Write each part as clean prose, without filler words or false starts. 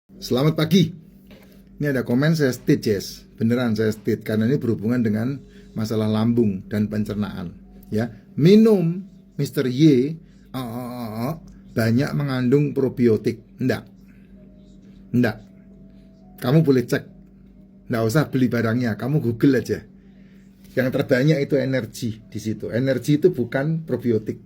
Selamat pagi. Ini ada komen saya state, Jess. Beneran saya state karena ini berhubungan dengan masalah lambung dan pencernaan. Ya, minum Mr. Y banyak mengandung probiotik. Enggak. Kamu boleh cek. Enggak usah beli barangnya, kamu Google aja. Yang terbanyak itu energi di situ. Energi itu bukan probiotik.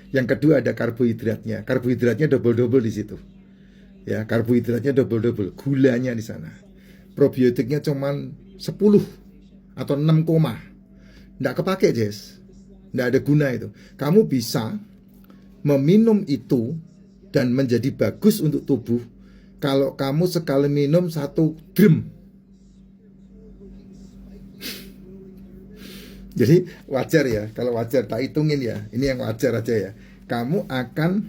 Yang kedua ada karbohidratnya. Karbohidratnya double-double di situ. Ya, karbohidratnya double-double, gulanya di sana. Probiotiknya cuman 10 atau 6 koma. Nggak kepake, Jess. Nggak ada guna itu. Kamu bisa meminum itu dan menjadi bagus untuk tubuh kalau kamu sekali minum 1 gram. Jadi wajar ya, kalau wajar tak hitungin ya. Ini yang wajar aja ya. Kamu akan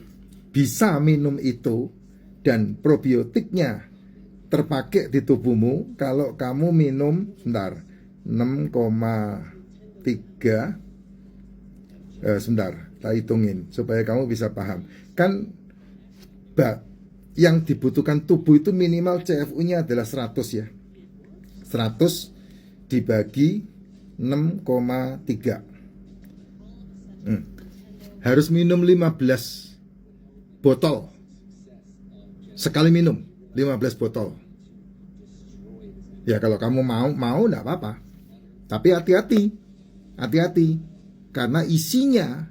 bisa minum itu dan probiotiknya terpakai di tubuhmu kalau kamu minum 6,3 sebentar, tak hitungin supaya kamu bisa paham. Kan yang dibutuhkan tubuh itu minimal CFU-nya adalah 100 ya. 100 dibagi 6,3. Harus minum 15 botol. Sekali minum 15 botol. Ya kalau kamu mau enggak apa-apa. Tapi hati-hati. Karena isinya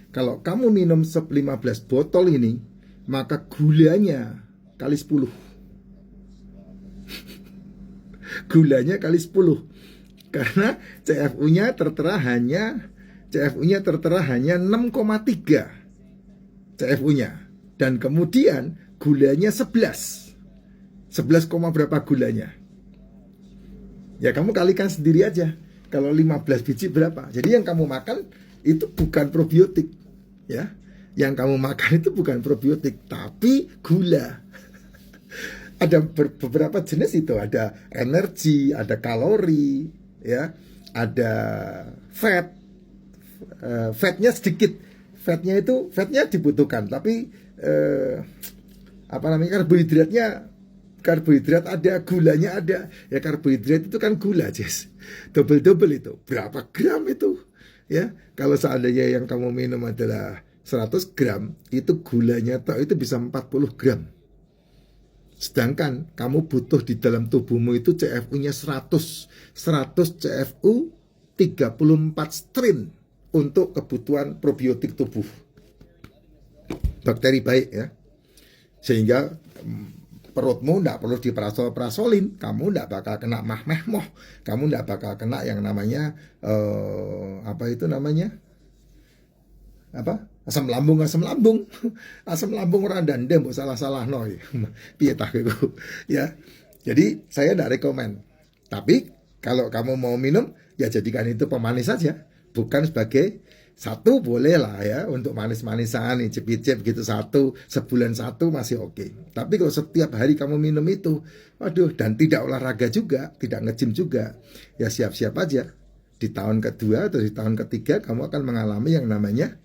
kalau kamu minum 15 botol ini, maka gulanya kali 10. Gulanya kali 10. Karena CFU-nya tertera hanya 6,3 CFU-nya. Dan kemudian gulanya 11 berapa gulanya. Ya kamu kalikan sendiri aja. Kalau 15 biji berapa. Jadi yang kamu makan itu bukan probiotik ya. Yang kamu makan itu bukan probiotik, tapi gula. Ada beberapa jenis itu. Ada energi, ada kalori, ya, ada fat. Fatnya sedikit. Fatnya dibutuhkan, tapi karbohidrat ada, gulanya ada. Ya karbohidrat itu kan gula, Jess. Double itu. Berapa gram itu? Ya, kalau seandainya yang kamu minum adalah 100 gram, itu gulanya itu bisa 40 gram. Sedangkan kamu butuh di dalam tubuhmu itu CFU-nya 100 CFU 34 strain untuk kebutuhan probiotik tubuh. Bakteri baik ya. Sehingga perutmu tidak perlu diperasolin, kamu tidak bakal kena mahmehmoh, kamu tidak bakal kena yang namanya asam lambung asam lambung ora ndandem mbok salah-salahno piye tah iku ya. Jadi saya tidak rekomen, tapi kalau kamu mau minum ya jadikan itu pemanis saja, bukan sebagai satu boleh lah ya untuk manis-manisan, icip-icip gitu, sebulan satu masih oke. Tapi kalau setiap hari kamu minum itu, waduh, dan tidak olahraga juga, tidak nge-gym juga, ya siap-siap aja di tahun kedua atau di tahun ketiga kamu akan mengalami yang namanya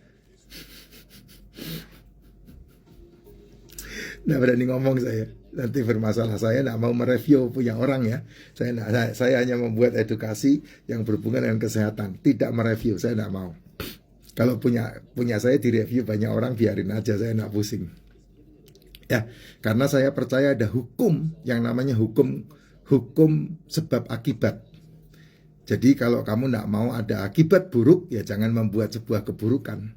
nggak berani ngomong saya. Nanti bermasalah, saya nggak mau mereview punya orang ya. Saya hanya membuat edukasi yang berhubungan dengan kesehatan, tidak mereview, saya nggak mau. Kalau punya saya direview banyak orang, biarin aja, saya nggak pusing. Ya, karena saya percaya ada hukum yang namanya hukum sebab akibat. Jadi kalau kamu nggak mau ada akibat buruk, ya jangan membuat sebuah keburukan.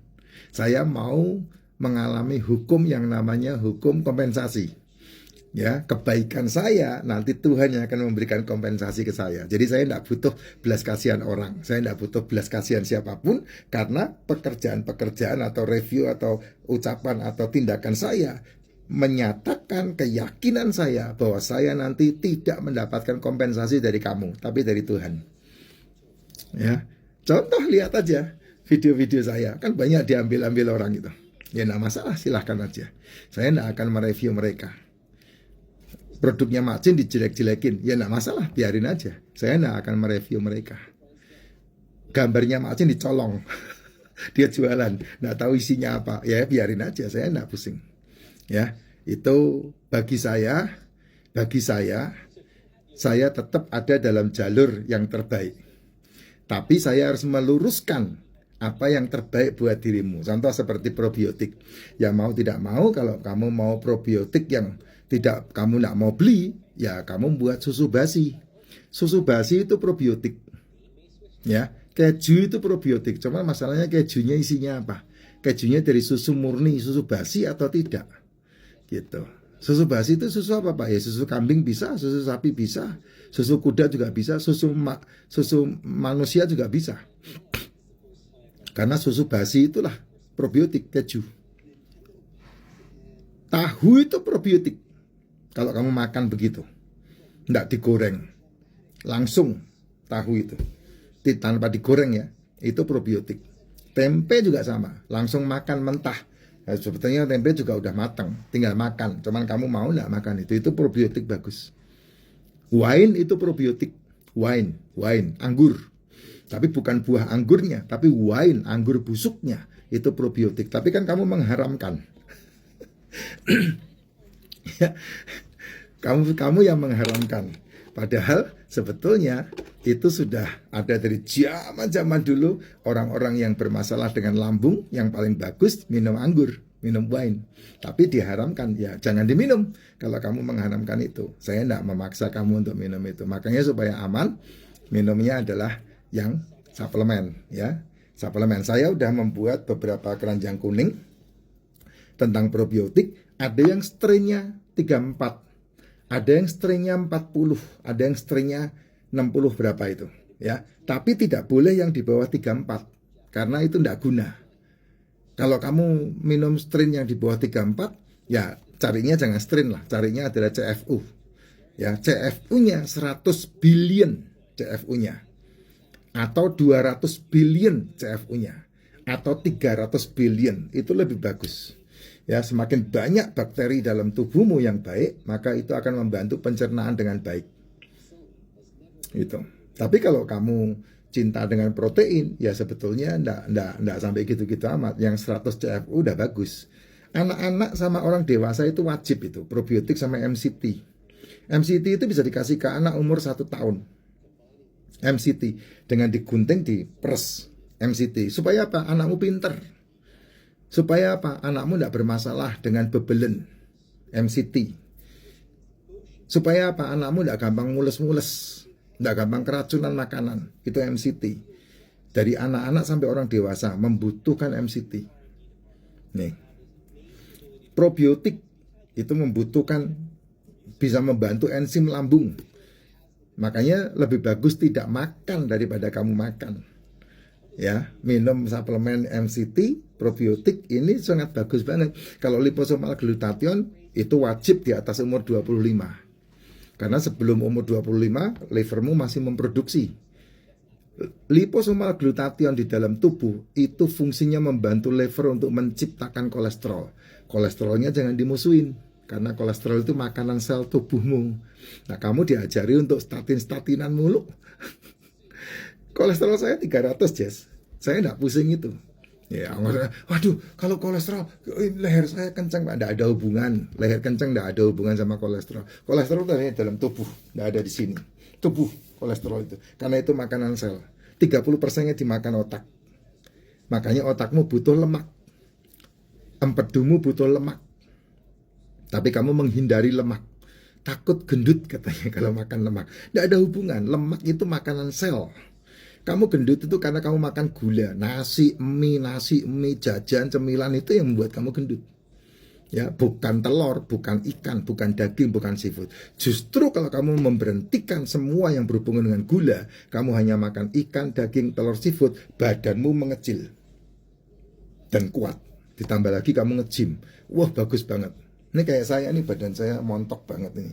Saya mau mengalami hukum yang namanya hukum kompensasi. Ya, kebaikan saya nanti Tuhan yang akan memberikan kompensasi ke saya. Jadi saya tidak butuh belas kasihan orang, saya tidak butuh belas kasihan siapapun, karena pekerjaan atau review atau ucapan atau tindakan saya menyatakan keyakinan saya bahwa saya nanti tidak mendapatkan kompensasi dari kamu, tapi dari Tuhan. Ya, contoh lihat aja video-video saya, kan banyak diambil orang gitu. Ya tidak masalah, silahkan aja. Saya tidak akan mereview mereka. Produknya Macin dijelek-jelekin, ya enggak masalah, biarin aja. Saya enggak akan mereview mereka. Gambarnya Macin dicolong, dia jualan, enggak tahu isinya apa, ya biarin aja, saya enggak pusing. Ya, Itu bagi saya tetap ada dalam jalur yang terbaik. Tapi saya harus meluruskan apa yang terbaik buat dirimu. Contoh seperti probiotik. Ya mau tidak mau, kalau kamu mau probiotik yang tidak kamu tidak mau beli, ya kamu buat susu basi. Susu basi itu probiotik. Ya, keju itu probiotik. Cuma masalahnya kejunya isinya apa? Kejunya dari susu murni, susu basi atau tidak? Gitu. Susu basi itu susu apa Pak? Ya susu kambing bisa, susu sapi bisa, susu kuda juga bisa, susu manusia juga bisa. Karena susu basi itulah probiotik keju. Tahu itu probiotik. Kalau kamu makan begitu, tidak digoreng, langsung tahu itu, tanpa digoreng ya, itu probiotik. Tempe juga sama, langsung makan mentah. Ya, sebetulnya tempe juga udah matang, tinggal makan. Cuman kamu mau nggak makan itu probiotik bagus. Wine itu probiotik, wine, anggur. Tapi bukan buah anggurnya, tapi wine, anggur busuknya, itu probiotik. Tapi kan kamu mengharamkan. Ya, kamu yang mengharamkan. Padahal sebetulnya itu sudah ada dari zaman dulu. Orang-orang yang bermasalah dengan lambung yang paling bagus minum anggur, minum wine. Tapi diharamkan, ya jangan diminum. Kalau kamu mengharamkan itu, saya tidak memaksa kamu untuk minum itu. Makanya supaya aman, minumnya adalah yang suplemen, ya. Suplemen. Saya udah membuat beberapa keranjang kuning tentang probiotik. Ada yang strainnya 34, ada yang strainnya 40, ada yang strainnya 60 berapa itu, ya. Tapi tidak boleh yang di bawah 34 karena itu tidak guna. Kalau kamu minum strain yang di bawah 34, ya carinya jangan strain lah, carinya adalah CFU. Ya, CFU-nya 100 billion CFU-nya. Atau 200 billion CFU-nya. Atau 300 billion, itu lebih bagus. Ya, semakin banyak bakteri dalam tubuhmu yang baik, maka itu akan membantu pencernaan dengan baik. Itu. Tapi kalau kamu cinta dengan protein, ya sebetulnya enggak sampai gitu-gitu amat. Yang 100 CFU udah bagus. Anak-anak sama orang dewasa itu wajib itu, probiotik sama MCT. MCT itu bisa dikasih ke anak umur 1 tahun. MCT dengan digunting, diperes MCT. Supaya apa? Anakmu pinter. Supaya apa? Anakmu tidak bermasalah dengan bebelen MCT. Supaya apa? Anakmu tidak gampang mules-mules, tidak gampang keracunan makanan. Itu MCT. Dari anak-anak sampai orang dewasa membutuhkan MCT. Nih, probiotik itu membutuhkan, bisa membantu enzim lambung. Makanya lebih bagus tidak makan daripada kamu makan. Ya, minum suplemen MCT, probiotik ini sangat bagus banget. Kalau liposomal glutathione itu wajib di atas umur 25. Karena sebelum umur 25, livermu masih memproduksi. Liposomal glutathione di dalam tubuh itu fungsinya membantu liver untuk menciptakan kolesterol. Kolesterolnya jangan dimusuhin, karena kolesterol itu makanan sel tubuhmu. Nah, kamu diajari untuk statinan mulu. Kolesterol saya 300, Jess. Saya enggak pusing itu. Ya, waduh, kalau kolesterol, leher saya kencang, Pak. Enggak ada hubungan. Leher kencang enggak ada hubungan sama kolesterol. Kolesterol itu hanya dalam tubuh, enggak ada di sini. Tubuh kolesterol itu. Karena itu makanan sel. 30%-nya dimakan otak. Makanya otakmu butuh lemak. Empedumu butuh lemak. Tapi kamu menghindari lemak. Takut gendut katanya kalau makan lemak. Tidak ada hubungan. Lemak itu makanan sel. Kamu gendut itu karena kamu makan gula, nasi, mie, jajan, cemilan, itu yang membuat kamu gendut. Ya, bukan telur, bukan ikan, bukan daging, bukan seafood. Justru kalau kamu memberhentikan semua yang berhubungan dengan gula, kamu hanya makan ikan, daging, telur, seafood, badanmu mengecil dan kuat. Ditambah lagi kamu nge-gym. Wah, bagus banget. Ini kayak saya nih, badan saya montok banget nih.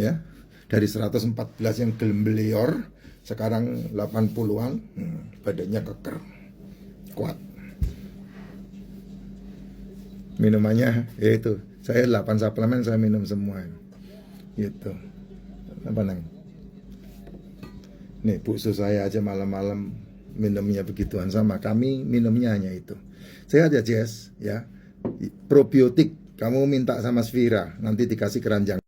Ya, dari 114 yang gelembelior, sekarang 80-an, badannya keker, kuat. Minumannya yaitu, saya 8 suplemen saya minum semua. Gitu. Apa nang? Nih, buksu saya aja malam-malam minumnya begituan sama. Kami minumnya hanya itu. Sehat ya, Jess, ya. Probiotik Kamu minta sama Sfira, nanti dikasih keranjang.